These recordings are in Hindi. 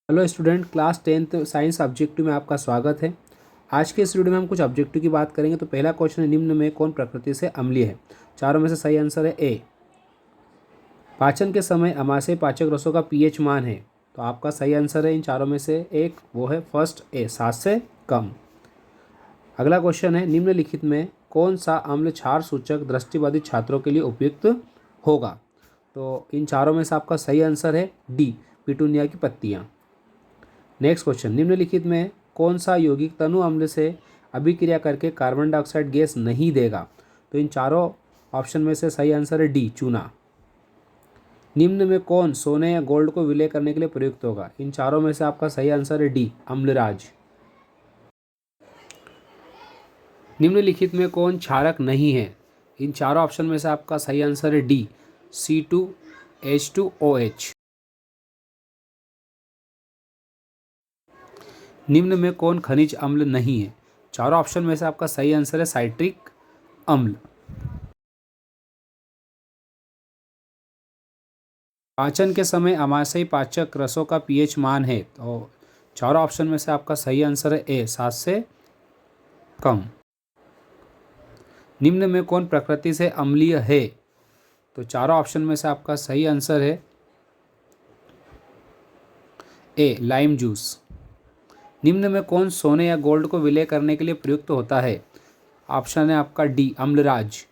Hello student, class 10th science objective में आपका स्वागत है। आज के इस वीडियो में हम कुछ ऑब्जेक्टिव की बात करेंगे। तो पहला क्वेश्चन है, निम्न में कौन प्रकृति से अम्लीय है? चारों में से सही आंसर है ए। पाचन के समय अमाशय पाचक रसों का पीएच मान है। तो आपका सही आंसर है इन चारों में से एक, वो है फर्स्ट ए, 7 से कम। अगला क्वेश्चन है, निम्नलिखित में कौन सा अम्ल क्षार सूचक दृष्टिबाधित छात्रों के लिए उपयुक्त होगा? तो इन चारों में से आपका सही आंसर है डी, पिटूनिया की पत्तियाँ। नेक्स्ट क्वेश्चन, निम्नलिखित में कौन सा यौगिक तनु अम्ल से अभिक्रिया करके कार्बन डाइऑक्साइड गैस नहीं देगा? तो इन चारों ऑप्शन में से सही आंसर है डी, चूना। निम्न में कौन सोने या गोल्ड को विलय करने के लिए प्रयुक्त होगा? इन चारों में से आपका सही आंसर है डी, अम्लराज। निम्नलिखित में कौन क्षारक नहीं है? इन चारों ऑप्शन में से आपका सही आंसर है डी, C2H2OH। निम्न में कौन खनिज अम्ल नहीं है? चारों ऑप्शन में से आपका सही आंसर है साइट्रिक अम्ल। पाचन के समय अमाशयी पाचक रसों का पीएच मान है। तो चारों ऑप्शन में से आपका सही आंसर है ए, 7 से कम। निम्न में कौन प्रकृति से अम्लीय है? तो चारों ऑप्शन में से आपका सही आंसर है ए, लाइम जूस। निम्न में कौन सोने या गोल्ड को विलय करने के लिए प्रयुक्त होता है? ऑप्शन है आपका डी, अम्लराज।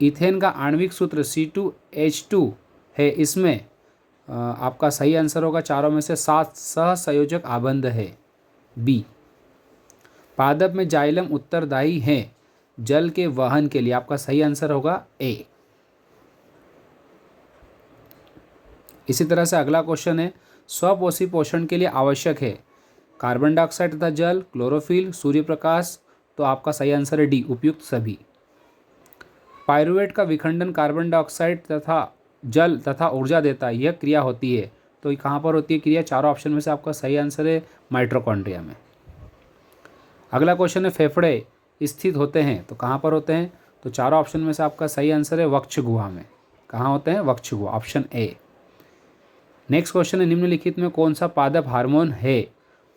इथेन का आणविक सूत्र C2H2 है। इसमें आपका सही आंसर होगा चारों में से 7 सहसंयोजक आबंध है, बी। पादप में जाइलम उत्तरदायी है जल के वहन के लिए। आपका सही आंसर होगा ए। इसी तरह से अगला क्वेश्चन है, स्वपोषी पोषण के लिए आवश्यक है कार्बन डाइऑक्साइड तथा जल, क्लोरोफिल, सूर्य प्रकाश। तो आपका सही आंसर है डी, उपयुक्त सभी। पायरुवेट का विखंडन कार्बन डाइऑक्साइड तथा जल तथा ऊर्जा देता है, यह क्रिया होती है। तो ये कहाँ पर होती है क्रिया? चारों ऑप्शन में से आपका सही आंसर है माइटोकॉन्ड्रिया में। अगला क्वेश्चन है, फेफड़े स्थित होते हैं तो कहाँ पर होते हैं? तो चारों ऑप्शन में से आपका सही आंसर है वक्ष गुहा में। कहाँ होते हैं? वक्ष गुहा, ऑप्शन ए। नेक्स्ट क्वेश्चन है, निम्नलिखित में कौन सा पादप हार्मोन है?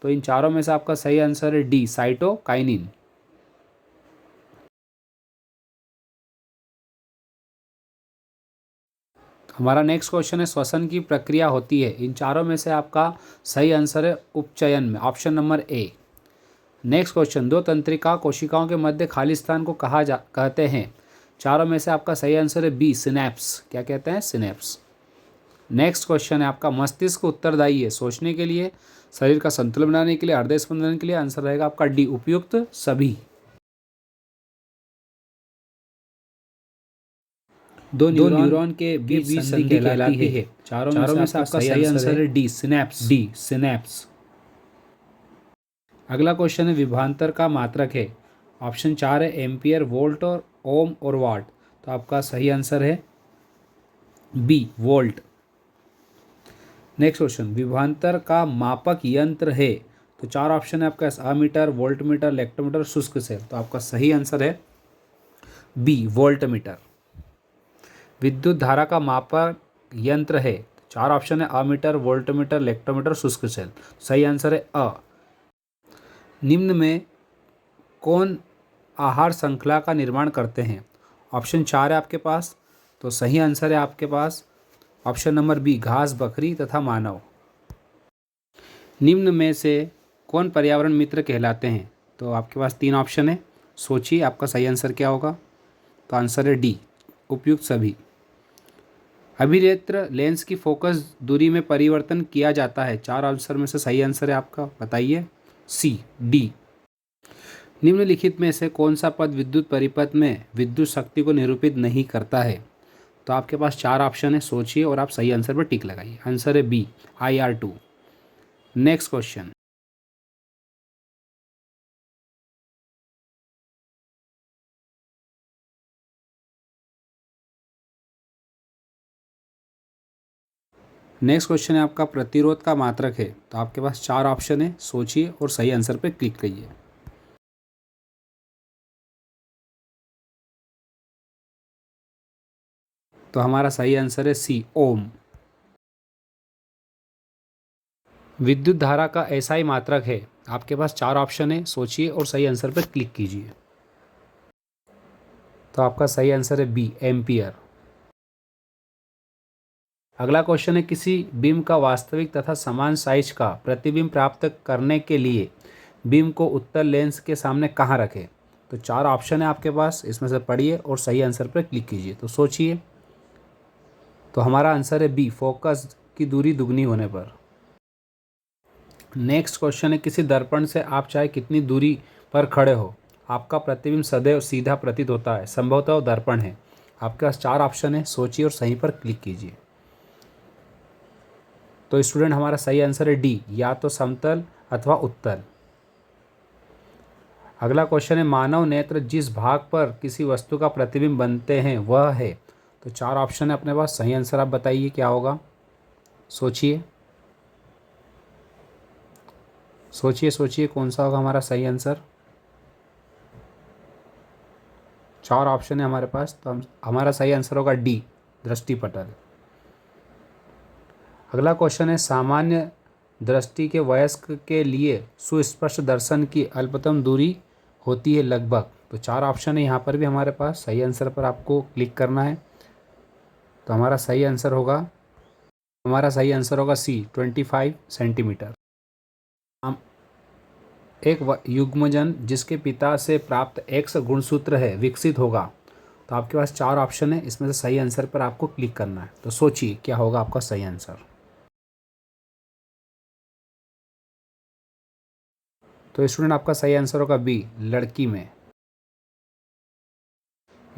तो इन चारों में से आपका सही आंसर है डी, साइटोकाइनिन। हमारा नेक्स्ट क्वेश्चन है, श्वसन की प्रक्रिया होती है। इन चारों में से आपका सही आंसर है उपचयन में, option number A. Next question, दो तंत्रिका कोशिकाओं के मध्य खाली स्थान को कहते हैं। चारों में से आपका सही आंसर है बी, सिनेप्स। क्या कहते हैं? सिनेप्स। नेक्स्ट क्वेश्चन है आपका, मस्तिष्क उत्तरदायी है सोचने के लिए, शरीर का संतुलन बनाने के लिए, हृदय स्पंदन के लिए। आंसर रहेगा आपका डी, उपयुक्त सभी। दो न्यूरॉन के बीच संधि कहलाती है। चारों में से आपका सही आंसर है डी, सिनेप्स। D, synapse. अगला क्वेश्चन है, विभवांतर का मात्रक है। ऑप्शन 4 है एम्पियर, वोल्ट और ओम और वाट। तो आपका सही आंसर है बी, वोल्ट। नेक्स्ट क्वेश्चन, विभवांतर का मापक यंत्र है। तो चार ऑप्शन है आपका, अमीटर, वोल्टमीटर, लेक्टोमीटर, शुष्क सेल। तो आपका सही आंसर है बी, वोल्टमीटर। विद्युत धारा का मापक यंत्र है। चार ऑप्शन है, अमीटर, वोल्टमीटर, लेक्टोमीटर, शुष्क सेल। सही आंसर है अ। निम्न में कौन आहार श्रृंखला का निर्माण करते हैं? ऑप्शन 4 है आपके पास। तो सही आंसर है आपके पास ऑप्शन नंबर बी, घास, बकरी तथा मानव। निम्न में से कौन पर्यावरण मित्र कहलाते हैं? तो आपके पास 3 ऑप्शन है, सोचिए आपका सही आंसर क्या होगा। तो आंसर है डी, उपयुक्त सभी। अभिनेत्र लेंस की फोकस दूरी में परिवर्तन किया जाता है। 4 आंसर में से सही आंसर है आपका, बताइए। सी, डी। निम्नलिखित में से कौन सा पद विद्युत परिपथ में विद्युत शक्ति को निरूपित नहीं करता है? तो आपके पास 4 ऑप्शन है, सोचिए और आप सही आंसर पर टिक लगाइए। आंसर है बी, IR2। नेक्स्ट क्वेश्चन, है आपका, प्रतिरोध का मात्रक है। तो आपके पास 4 ऑप्शन है, सोचिए और सही आंसर पर क्लिक करिए। तो हमारा सही आंसर है सी, ओम। विद्युत धारा का ऐसा ही मात्रक है। आपके पास 4 ऑप्शन है, सोचिए और सही आंसर पर क्लिक कीजिए। तो आपका सही आंसर है बी, एम्पियर। अगला क्वेश्चन है, किसी बीम का वास्तविक तथा समान साइज का प्रतिबिंब प्राप्त करने के लिए बीम को उत्तल लेंस के सामने कहाँ रखें। तो 4 ऑप्शन है आपके पास, इसमें से पढ़िए और सही आंसर पर क्लिक कीजिए। तो सोचिए। तो हमारा आंसर है बी, फोकस की दूरी दुगनी होने पर। नेक्स्ट क्वेश्चन है, किसी दर्पण से आप चाहे कितनी दूरी पर खड़े हो, आपका प्रतिबिंब सदैव सीधा प्रतीत होता है, संभवतः वो दर्पण है। आपके पास 4 ऑप्शन है, सोचिए और सही पर क्लिक कीजिए। तो स्टूडेंट हमारा सही आंसर है डी, या तो समतल अथवा उत्तल। अगला क्वेश्चन है, मानव नेत्र जिस भाग पर किसी वस्तु का प्रतिबिंब बनते हैं वह है। तो 4 ऑप्शन है अपने पास, सही आंसर आप बताइए क्या होगा। सोचिए सोचिए सोचिए, कौन सा होगा हमारा सही आंसर। 4 ऑप्शन है हमारे पास, तो हमारा सही आंसर होगा डी, दृष्टिपटल। अगला क्वेश्चन है, सामान्य दृष्टि के वयस्क के लिए सुस्पष्ट दर्शन की अल्पतम दूरी होती है लगभग। तो 4 ऑप्शन है यहाँ पर भी हमारे पास, सही आंसर पर आपको क्लिक करना है। तो हमारा सही आंसर होगा सी, 25 सेंटीमीटर। हम एक युग्मजन जिसके पिता से प्राप्त एक्स गुणसूत्र है विकसित होगा। तो आपके पास 4 ऑप्शन है, इसमें से सही आंसर पर आपको क्लिक करना है। तो सोचिए क्या होगा आपका सही आंसर। तो स्टूडेंट आपका सही आंसर होगा बी, लड़की में।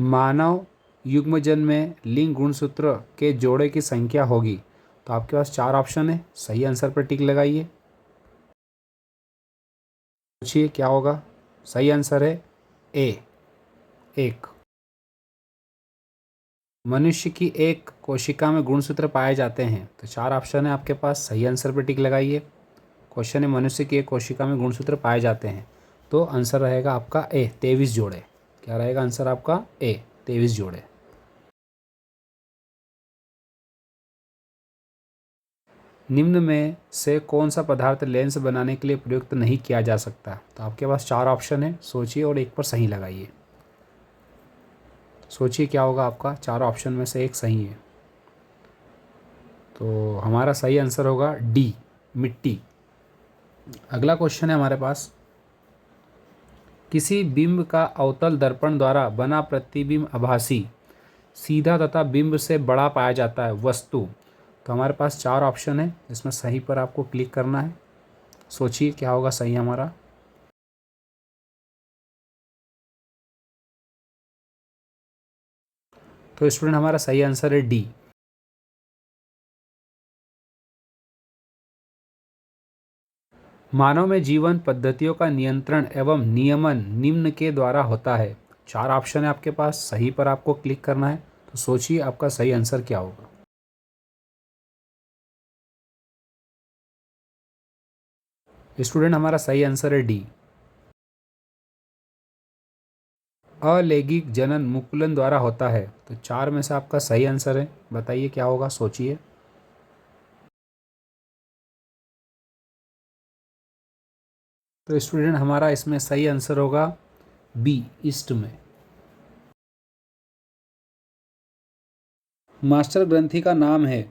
मानव युग्मजन में लिंग गुणसूत्र के जोड़े की संख्या होगी। तो आपके पास 4 ऑप्शन है, सही आंसर पर टिक लगाइए। सोचिए क्या होगा। सही आंसर है ए, 1। मनुष्य की एक कोशिका में गुणसूत्र पाए जाते हैं। तो 4 ऑप्शन है आपके पास, सही आंसर पर टिक लगाइए। क्वेश्चन है, मनुष्य की एक कोशिका में गुणसूत्र पाए जाते हैं। तो आंसर रहेगा आपका ए, 23 जोड़े। क्या रहेगा आंसर आपका? ए, 23 जोड़े। निम्न में से कौन सा पदार्थ लेंस बनाने के लिए प्रयुक्त नहीं किया जा सकता। तो आपके पास 4 ऑप्शन है, सोचिए और एक पर सही लगाइए। सोचिए क्या होगा आपका। 4 ऑप्शन में से एक सही है। तो हमारा सही आंसर होगा डी, मिट्टी। अगला क्वेश्चन है हमारे पास, किसी बिंब का अवतल दर्पण द्वारा बना प्रतिबिंब आभासी, सीधा तथा बिंब से बड़ा पाया जाता है वस्तु। तो हमारे पास 4 ऑप्शन है, इसमें सही पर आपको क्लिक करना है। सोचिए क्या होगा सही हमारा। तो स्टूडेंट हमारा सही आंसर है डी। मानव में जीवन पद्धतियों का नियंत्रण एवं नियमन निम्न के द्वारा होता है। 4 ऑप्शन है आपके पास, सही पर आपको क्लिक करना है। तो सोचिए आपका सही आंसर क्या होगा। स्टूडेंट हमारा सही आंसर है डी, अलैंगिक जनन मुकुलन द्वारा होता है। तो 4 में से आपका सही आंसर है, बताइए क्या होगा। सोचिए। तो स्टूडेंट हमारा इसमें सही आंसर होगा बी, ईस्ट में। मास्टर ग्रंथि का नाम है।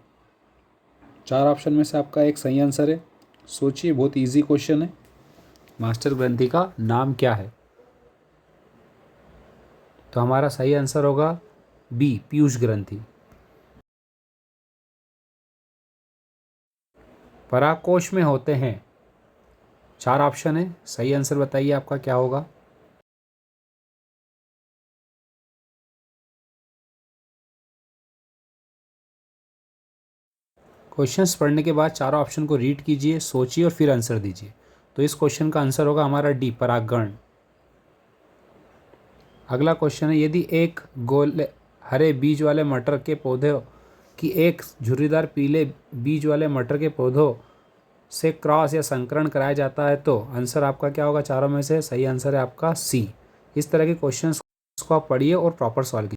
4 ऑप्शन में से आपका एक सही आंसर है। सोचिए, बहुत इजी क्वेश्चन है। मास्टर ग्रंथि का नाम क्या है। तो हमारा सही आंसर होगा बी, पीयूष ग्रंथि। पराकोश में होते हैं। 4 ऑप्शन है, सही आंसर बताइए आपका क्या होगा। क्वेश्चंस पढ़ने के बाद 4 ऑप्शन को रीड कीजिए, सोचिए और फिर आंसर दीजिए। तो इस क्वेश्चन का आंसर होगा हमारा डी, परागण। अगला क्वेश्चन है, यदि एक गोल हरे बीज वाले मटर के पौधे की एक झुर्रीदार पीले बीज वाले मटर के पौधों से क्रॉस या संकरण कराया जाता है तो आंसर आपका क्या होगा। चारों में से सही आंसर है आपका सी। इस तरह के क्वेश्चंस को आप पढ़िए और प्रॉपर सॉल्व कीजिए।